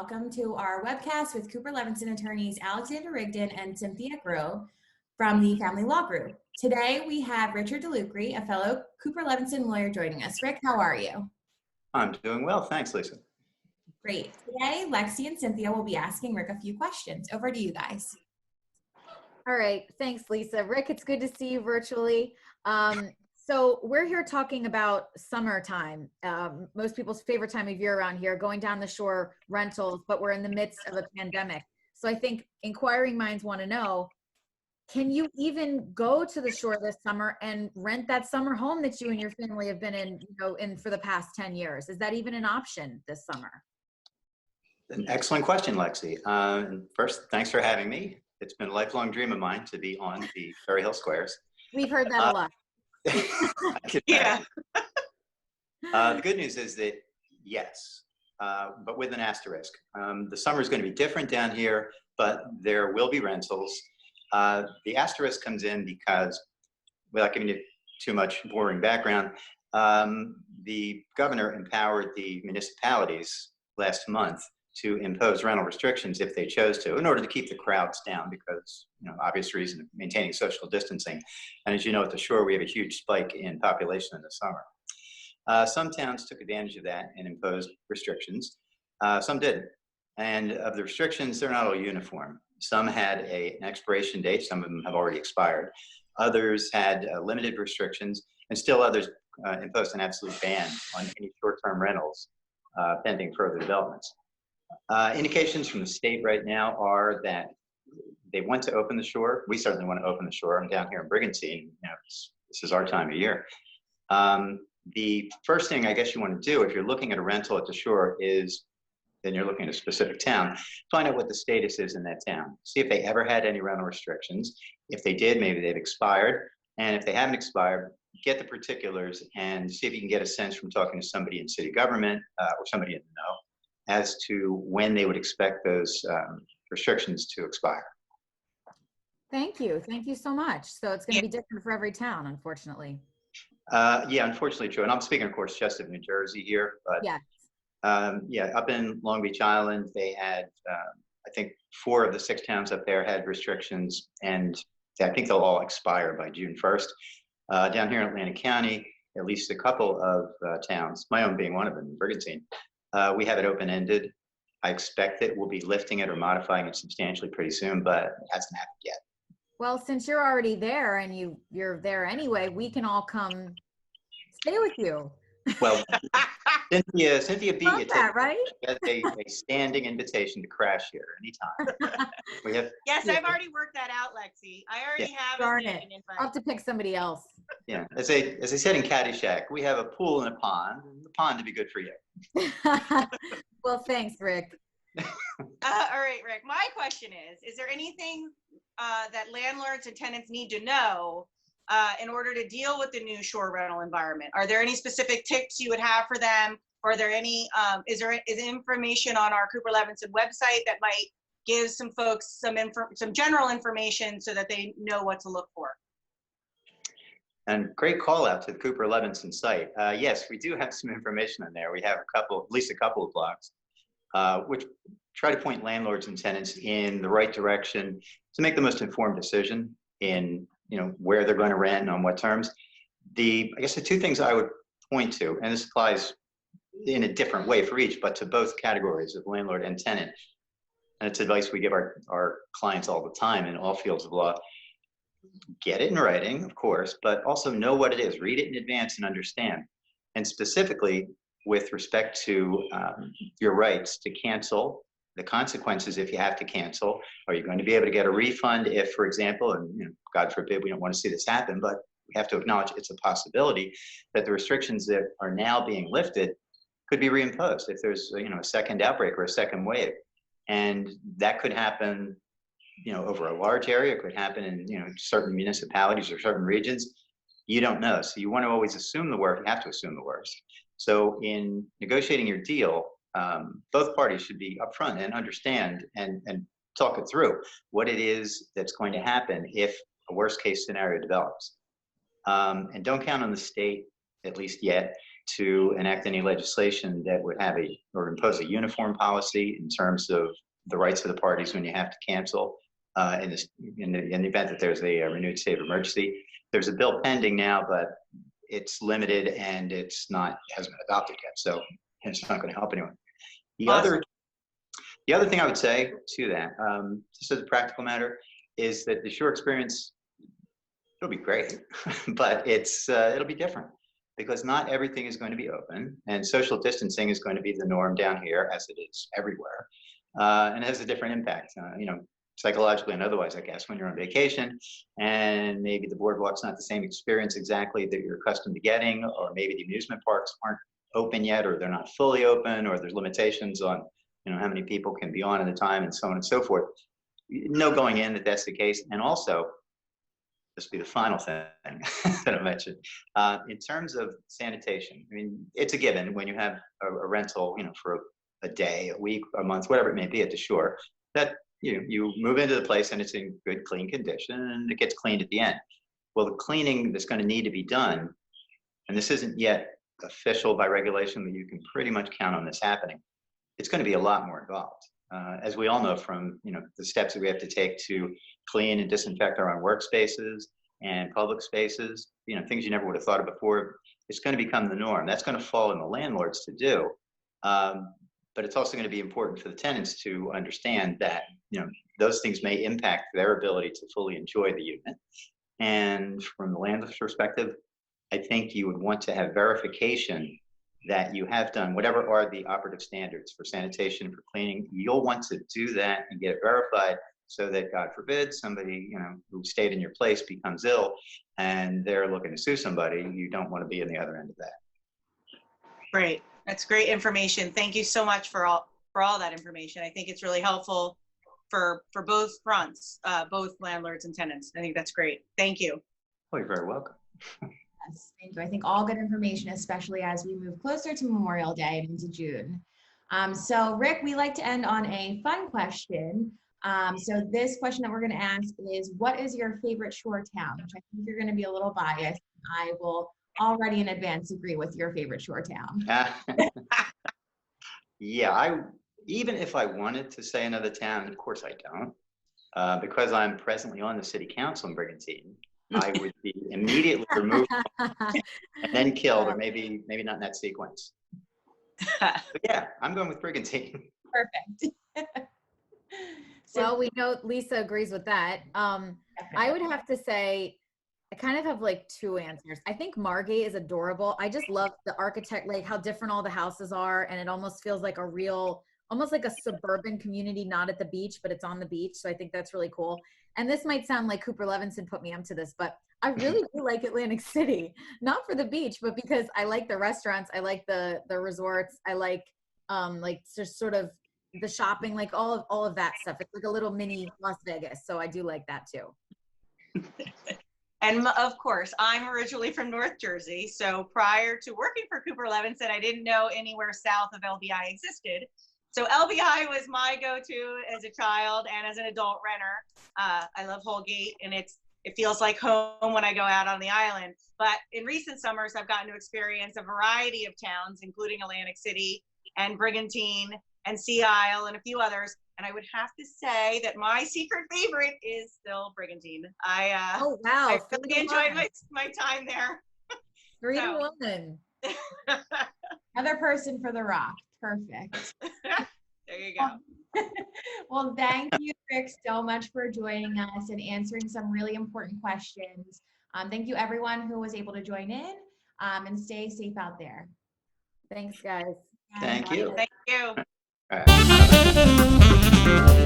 welcome to our webcast with Cooper Levenson attorneys Alexander Rigdon and Cynthia Grob from the Family Law Group. Today we have Richard DeLucry, a fellow Cooper Levenson lawyer, joining us. Rick, how are you? I'm doing well, thanks, Lisa. Great. Today, Lexi and Cynthia will be asking Rick a few questions. Over to you guys. All right, thanks, Lisa. Rick, it's good to see you virtually. So we're here talking about summertime, most people's favorite time of year around here, going down the shore rentals, but we're in the midst of a pandemic. So I think inquiring minds want to know, can you even go to the shore this summer and rent that summer home that you and your family have been in, for the past 10 years? Is that even an option this summer? An excellent question, Lexi. First, thanks for having me. It's been a lifelong dream of mine to be on the Ferry Hill Squares. We've heard that a lot. Yeah. The good news is that yes, but with an asterisk. The summer is going to be different down here, but there will be rentals. The asterisk comes in because, without giving you too much boring background, the governor empowered the municipalities last month to impose rental restrictions if they chose to, in order to keep the crowds down because, obvious reason of maintaining social distancing. And as you know, at the shore, we have a huge spike in population in the summer. Some towns took advantage of that and imposed restrictions. Some didn't. And of the restrictions, they're not all uniform. Some had an expiration date. Some of them have already expired. Others had limited restrictions, and still others imposed an absolute ban on any short-term rentals pending further developments. Indications from the state right now are that they want to open the shore. We certainly want to open the shore. I'm down here in Brigantine. This is our time of year. The first thing I guess you want to do if you're looking at a rental at the shore is, then you're looking at a specific town, find out what the status is in that town. See if they ever had any rental restrictions. If they did, maybe they've expired. And if they haven't expired, get the particulars and see if you can get a sense from talking to somebody in city government or somebody in the know as to when they would expect those restrictions to expire. Thank you. Thank you so much. So it's going to be different for every town, unfortunately. Yeah, unfortunately true. And I'm speaking, of course, just of New Jersey here. But yeah, up in Long Beach Island, they had, I think 4 of the 6 towns up there had restrictions, and I think they'll all expire by June 1st. Down here in Atlantic County, at least a couple of towns, my own being one of them, Brigantine, we have it open-ended. I expect that we'll be lifting it or modifying it substantially pretty soon, but it hasn't happened yet. Well, since you're already there and you're there anyway, we can all come stay with you. Well, Cynthia beat you to right? a standing invitation to crash here anytime. We have. Yes, I've already worked that out, Lexi. I already have Darn it. I'll have to pick somebody else. Yeah, as I said in Caddyshack, we have a pool and a pond. And the pond to be good for you. Well, thanks, Rick. All right, Rick. My question is there anything that landlords and tenants need to know in order to deal with the new shore rental environment? Are there any specific tips you would have for them? Or are there any, is information on our Cooper Levenson website that might give some folks some general information so that they know what to look for? And great call out to the Cooper Levenson site. Yes, we do have some information in there. We have at least a couple of blogs, which try to point landlords and tenants in the right direction to make the most informed decision in where they're going to rent and on what terms. I guess the 2 things I would point to, and this applies in a different way for each, but to both categories of landlord and tenant, and it's advice we give our clients all the time in all fields of law. Get it in writing, of course, but also know what it is. Read it in advance and understand. And specifically with respect to your rights to cancel, the consequences if you have to cancel. Are you going to be able to get a refund if, for example, and God forbid we don't want to see this happen, but we have to acknowledge it's a possibility that the restrictions that are now being lifted could be reimposed if there's a second outbreak or a second wave. And that could happen over a large area. It could happen in certain municipalities or certain regions. You don't know. So you want to always assume the worst. You have to assume the worst. So in negotiating your deal, both parties should be upfront and understand and talk it through what it is that's going to happen if a worst case scenario develops. And don't count on the state, at least yet, to enact any legislation that would have or impose a uniform policy in terms of the rights of the parties when you have to cancel in the event that there's a renewed state of emergency. There's a bill pending now, but it's limited and hasn't been adopted yet, so it's not going to help anyone. The other thing I would say to that, just as a practical matter, is that the shore experience, it'll be great, but it'll be different because not everything is going to be open, and social distancing is going to be the norm down here as it is everywhere, and it has a different impact, psychologically and otherwise, I guess, when you're on vacation, and maybe the boardwalk's not the same experience exactly that you're accustomed to getting, or maybe the amusement parks aren't open yet, or they're not fully open, or there's limitations on how many people can be on at a time, and so on and so forth. No going in that that's the case. And also, this will be the final thing that I mentioned, in terms of sanitation. I mean, it's a given when you have a rental, for a day, a week, a month, whatever it may be at the shore, that you move into the place and it's in good, clean condition, and it gets cleaned at the end. Well, the cleaning that's going to need to be done, and this isn't yet official by regulation, but you can pretty much count on this happening. It's going to be a lot more involved, as we all know from the steps that we have to take to clean and disinfect our own workspaces and public spaces. Things you never would have thought of before. It's going to become the norm. That's going to fall on the landlords to do. But it's also going to be important for the tenants to understand that those things may impact their ability to fully enjoy the unit. And from the landlord's perspective, I think you would want to have verification that you have done whatever are the operative standards for sanitation, for cleaning. You'll want to do that and get it verified so that, God forbid, somebody who stayed in your place becomes ill and they're looking to sue somebody. You don't want to be on the other end of that. Great. That's great information. Thank you so much for all that information. I think it's really helpful for both fronts, both landlords and tenants. I think that's great. Thank you. Well, you're very welcome. Yes, thank you. I think all good information, especially as we move closer to Memorial Day and into June. So Rick, we like to end on a fun question. So this question that we're going to ask is, what is your favorite shore town? Which I think you're going to be a little biased. I will already in advance agree with your favorite shore town. Yeah, even if I wanted to say another town, of course I don't, because I'm presently on the city council in Brigantine. I would be immediately removed and then killed, or maybe not in that sequence. But yeah, I'm going with Brigantine. Perfect. Well, we know Lisa agrees with that. I would have to say, I kind of have like two answers. I think Margate is adorable. I just love the architect, like how different all the houses are, and it almost feels like a real, almost like a suburban community, not at the beach, but it's on the beach. So I think that's really cool. And this might sound like Cooper Levenson put me onto this, but I really do like Atlantic City, not for the beach, but because I like the restaurants, I like the resorts, I like just sort of the shopping, like all of that stuff. It's like a little mini Las Vegas, so I do like that too. And of course, I'm originally from North Jersey, so prior to working for Cooper Levenson, I didn't know anywhere south of LBI existed. So LBI was my go-to as a child and as an adult renter. I love Holgate, and it feels like home when I go out on the island. But in recent summers, I've gotten to experience a variety of towns, including Atlantic City and Brigantine and Sea Isle and a few others. And I would have to say that my secret favorite is still Brigantine. Oh wow! I really enjoyed my time there. 3-1. Another person for the rock. Perfect. There you go. Well, thank you, Rick, so much for joining us and answering some really important questions. Thank you, everyone who was able to join in, and stay safe out there. Thanks, guys. Thank you. Thank you. All right.